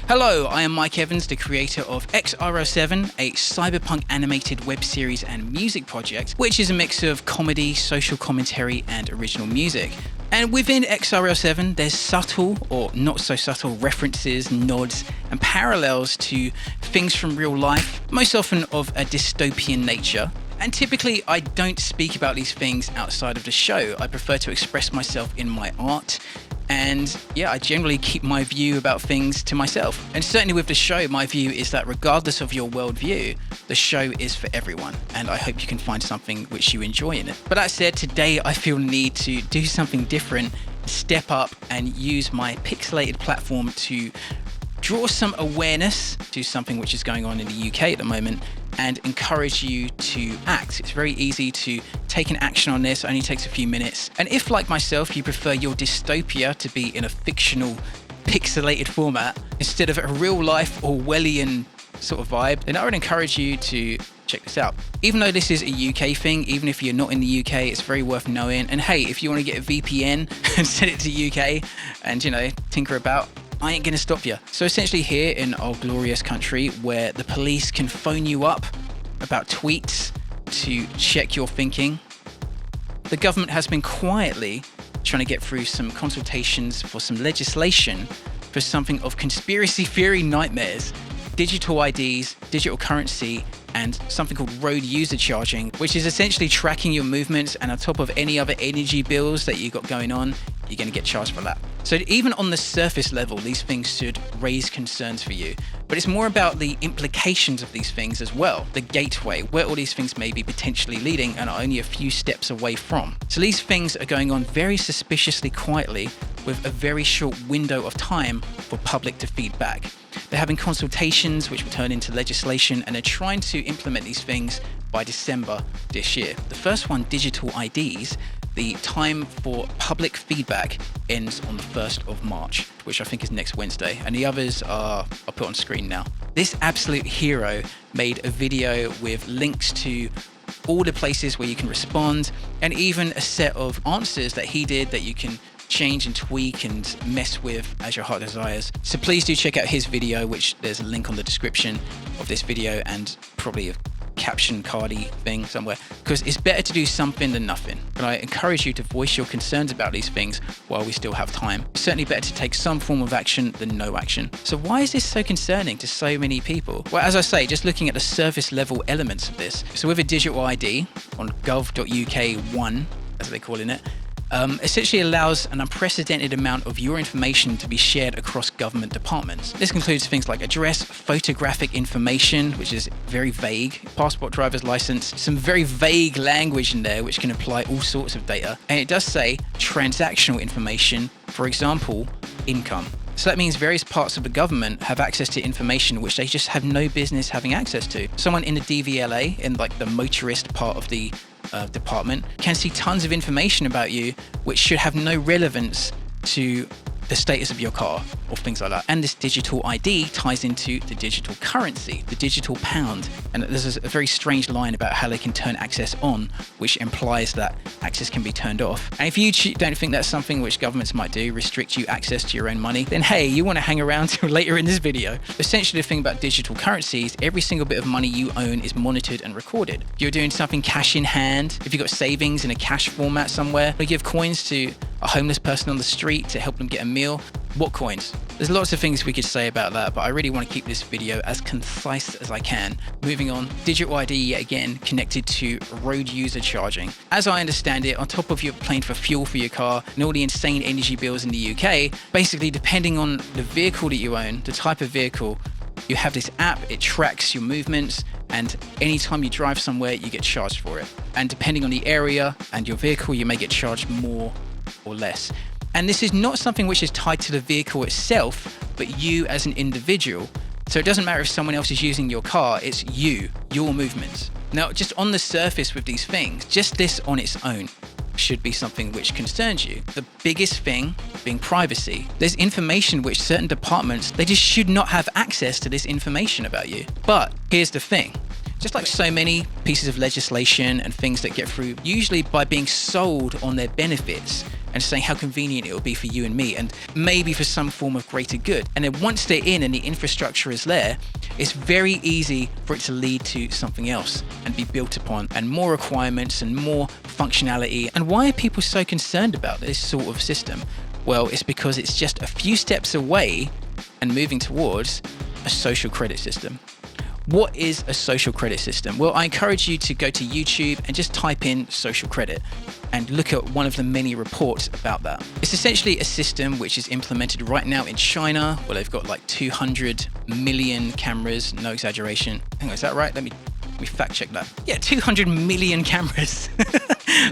Hello, I am Mike Evans, the creator of XRL7, a cyberpunk animated web series and music project, which is a mix of comedy, social commentary, and original music. And within XRL7, there's subtle or not so subtle references, nods, and parallels to things from real life, most often of a dystopian nature. And typically, I don't speak about these things outside of the show. I prefer to express myself in my art. And yeah, I generally keep my view about things to myself. And certainly with the show, my view is that regardless of your worldview, the show is for everyone. And I hope you can find something which you enjoy in it. But that said, today I feel the need to do something different, step up and use my pixelated platform to draw some awareness to something which is going on in the UK at the moment and encourage you to act. It's very easy to take an action on this, only takes a few minutes. And if, like myself, you prefer your dystopia to be in a fictional, pixelated format instead of a real life Orwellian sort of vibe, then I would encourage you to check this out. Even though this is a UK thing, even if you're not in the UK, it's very worth knowing. And hey, if you want to get a VPN and send it to UK and, tinker about, I ain't gonna stop you. So essentially here in our glorious country where the police can phone you up about tweets to check your thinking, the government has been quietly trying to get through some consultations for some legislation for something of conspiracy theory nightmares, digital IDs, digital currency, and something called road user charging, which is essentially tracking your movements, and on top of any other energy bills that you got going on, you're going to get charged for that. So even on the surface level, these things should raise concerns for you. But it's more about the implications of these things as well, the gateway, where all these things may be potentially leading and are only a few steps away from. So these things are going on very suspiciously quietly with a very short window of time for public to feed back. They're having consultations which will turn into legislation, and they're trying to implement these things by December this year. The first one, digital IDs, the time for public feedback ends on the 1st of March, which I think is next Wednesday, and the others are put on screen now. This absolute hero made a video with links to all the places where you can respond, and even a set of answers that he did that you can change and tweak and mess with as your heart desires. So please do check out his video, which there's a link on the description of this video and probably a caption cardy thing somewhere, because it's better to do something than nothing. But I encourage you to voice your concerns about these things while we still have time. It's certainly better to take some form of action than no action. So why is this so concerning to so many people? Well, as I say, just looking at the surface level elements of this. So with a digital ID on gov.uk1, as they're calling it, essentially allows an unprecedented amount of your information to be shared across government departments. This includes things like address, photographic information, which is very vague, passport, driver's license, some very vague language in there which can apply all sorts of data. And it does say transactional information, for example, income. So that means various parts of the government have access to information which they just have no business having access to. Someone in the DVLA, in like the motorist part of the department, can see tons of information about you which should have no relevance to the status of your car or things like that. And this digital ID ties into the digital currency, the digital pound. And there's a very strange line about how they can turn access on, which implies that access can be turned off. And if you don't think that's something which governments might do, restrict you access to your own money, then hey, you want to hang around till later in this video. Essentially, the thing about digital currencies, every single bit of money you own is monitored and recorded. If you're doing something cash in hand, if you've got savings in a cash format somewhere, or give coins to a homeless person on the street to help them get a meal, what coins? There's lots of things we could say about that, but I really want to keep this video as concise as I can. Moving on, digital ID yet again connected to road user charging. As I understand it, on top of you paying for fuel for your car and all the insane energy bills in the UK, basically depending on the vehicle that you own, the type of vehicle, you have this app, it tracks your movements, and anytime you drive somewhere, you get charged for it. And depending on the area and your vehicle, you may get charged more or less. And this is not something which is tied to the vehicle itself, but you as an individual. So it doesn't matter if someone else is using your car, it's you, your movements. Now, just on the surface with these things, just this on its own should be something which concerns you. The biggest thing being privacy. There's information which certain departments, they just should not have access to this information about you. But here's the thing. Just like so many pieces of legislation and things that get through, usually by being sold on their benefits and saying how convenient it will be for you and me, and maybe for some form of greater good. And then once they're in and the infrastructure is there, it's very easy for it to lead to something else and be built upon, and more requirements and more functionality. And why are people so concerned about this sort of system? Well, it's because it's just a few steps away and moving towards a social credit system. What is a social credit system? Well, I encourage you to go to YouTube and just type in social credit and look at one of the many reports about that. It's essentially a system which is implemented right now in China, where they've got like 200 million cameras, no exaggeration. Hang on, is that right? Let me fact check that. Yeah, 200 million cameras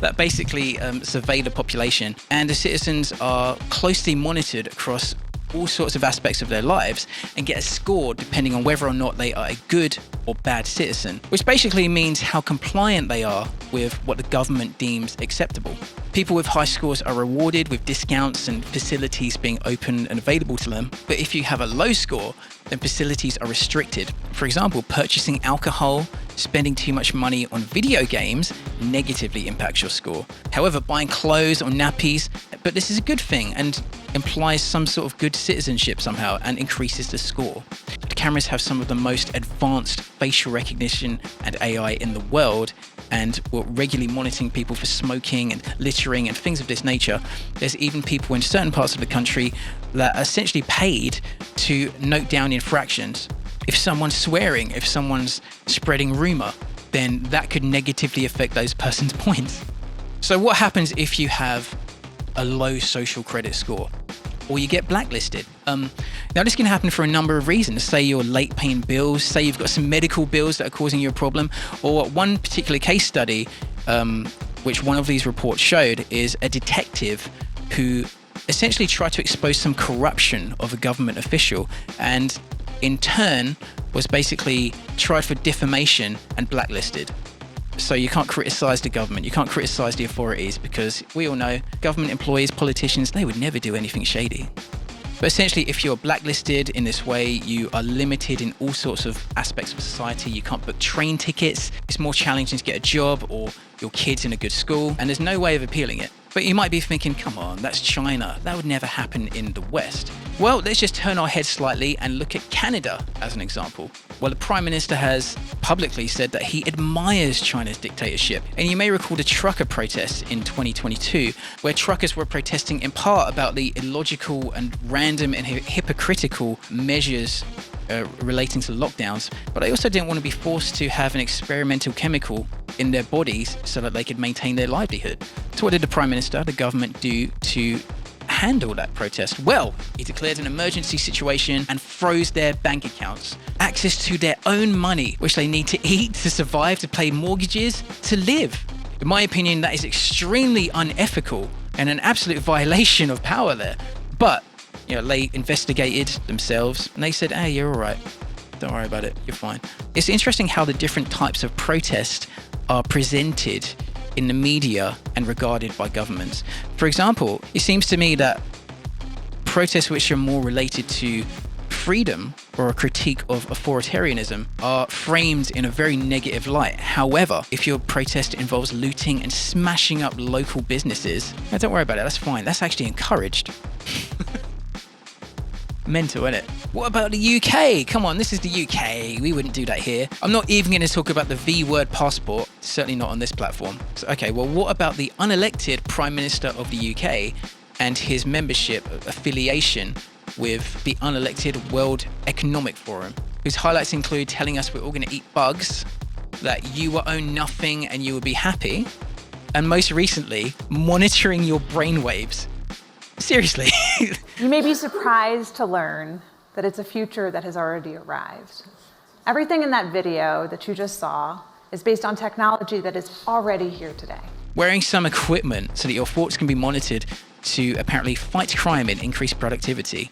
that basically survey the population, and the citizens are closely monitored across all sorts of aspects of their lives and get a score depending on whether or not they are a good or bad citizen, which basically means how compliant they are with what the government deems acceptable. People with high scores are rewarded with discounts and facilities being open and available to them, but if you have a low score, then facilities are restricted. For example, purchasing alcohol, spending too much money on video games negatively impacts your score. However, buying clothes or nappies, but this is a good thing and implies some sort of good citizenship somehow and increases the score. The cameras have some of the most advanced facial recognition and AI in the world, and we're regularly monitoring people for smoking and littering and things of this nature. There's even people in certain parts of the country that are essentially paid to note down infractions. If someone's swearing, if someone's spreading rumor, then that could negatively affect those person's points. So what happens if you have a low social credit score, or you get blacklisted? Now this can happen for a number of reasons. Say you're late paying bills, say you've got some medical bills that are causing you a problem, or one particular case study, which one of these reports showed, is a detective who essentially tried to expose some corruption of a government official, and in turn was basically tried for defamation and blacklisted. So you can't criticize the government, you can't criticize the authorities, because we all know government employees, politicians, they would never do anything shady. But essentially, if you're blacklisted in this way, you are limited in all sorts of aspects of society. You can't book train tickets, it's more challenging to get a job or your kid's in a good school, and there's no way of appealing it. But you might be thinking, come on, that's China. That would never happen in the West. Well, let's just turn our heads slightly and look at Canada as an example. Well, the Prime Minister has publicly said that he admires China's dictatorship. And you may recall the trucker protests in 2022, where truckers were protesting in part about the illogical and random and hypocritical measures relating to lockdowns, but they also didn't want to be forced to have an experimental chemical in their bodies so that they could maintain their livelihood. So what did the Prime Minister, the government, do to handle that protest? Well, he declared an emergency situation and froze their bank accounts, access to their own money, which they need to eat, to survive, to pay mortgages, to live. In my opinion, that is extremely unethical and an absolute violation of power there. But they investigated themselves and they said, hey, you're all right. Don't worry about it. You're fine. It's interesting how the different types of protest are presented in the media and regarded by governments. For example, it seems to me that protests which are more related to freedom or a critique of authoritarianism are framed in a very negative light. However, if your protest involves looting and smashing up local businesses, don't worry about it. That's fine. That's actually encouraged. Mental, isn't it? What about the UK? Come on, this is the UK. We wouldn't do that here. I'm not even going to talk about the V-word passport. Certainly not on this platform. So, okay, well, what about the unelected Prime Minister of the UK and his membership affiliation with the unelected World Economic Forum, whose highlights include telling us we're all going to eat bugs, that you will own nothing and you will be happy, and most recently, monitoring your brainwaves. Seriously. You may be surprised to learn that it's a future that has already arrived. Everything in that video that you just saw is based on technology that is already here today. Wearing some equipment so that your thoughts can be monitored to apparently fight crime and increase productivity.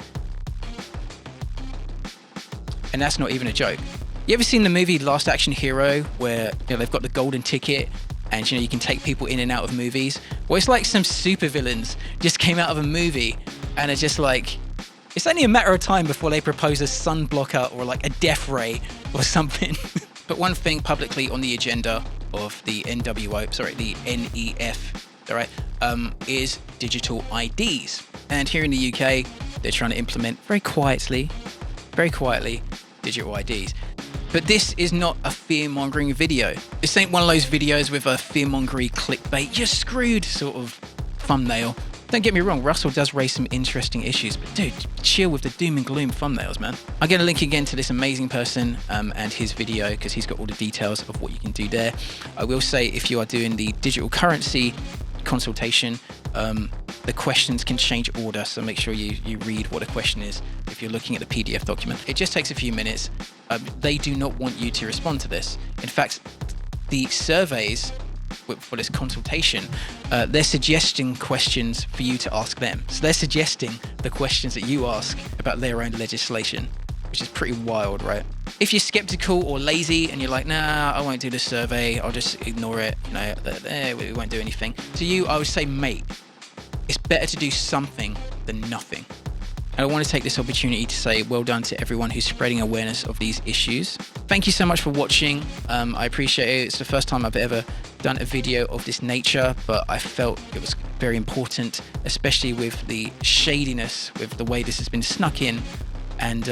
And that's not even a joke. You ever seen the movie Last Action Hero, where they've got the golden ticket and you can take people in and out of movies? Well, it's like some supervillains just came out of a movie and are just like, it's only a matter of time before they propose a sun blocker or like a death ray or something. But one thing publicly on the agenda of the NEF all right, is digital IDs. And here in the UK, they're trying to implement very quietly, digital IDs. But this is not a fear-mongering video. This ain't one of those videos with a fear-mongery clickbait, you're screwed sort of thumbnail. Don't get me wrong, Russell does raise some interesting issues, but dude, chill with the doom and gloom thumbnails, man. I'm going to link again to this amazing person and his video because he's got all the details of what you can do there. I will say if you are doing the digital currency consultation, the questions can change order, so make sure you read what the question is if you're looking at the PDF document. It just takes a few minutes. They do not want you to respond to this. In fact, the surveys for this consultation, they're suggesting questions for you to ask them. So they're suggesting the questions that you ask about their own legislation, which is pretty wild, right? If you're skeptical or lazy and you're like, nah, I won't do the survey, I'll just ignore it, you know, we won't do anything. To you, I would say, mate, it's better to do something than nothing. And I want to take this opportunity to say well done to everyone who's spreading awareness of these issues. Thank you so much for watching. I appreciate it. It's the first time I've ever done a video of this nature, but I felt it was very important, especially with the shadiness, with the way this has been snuck in, and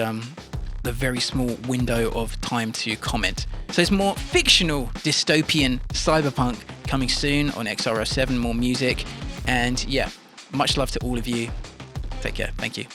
the very small window of time to comment. So there's more fictional, dystopian cyberpunk coming soon on XRO7, more music, and yeah, much love to all of you. Take care. Thank you.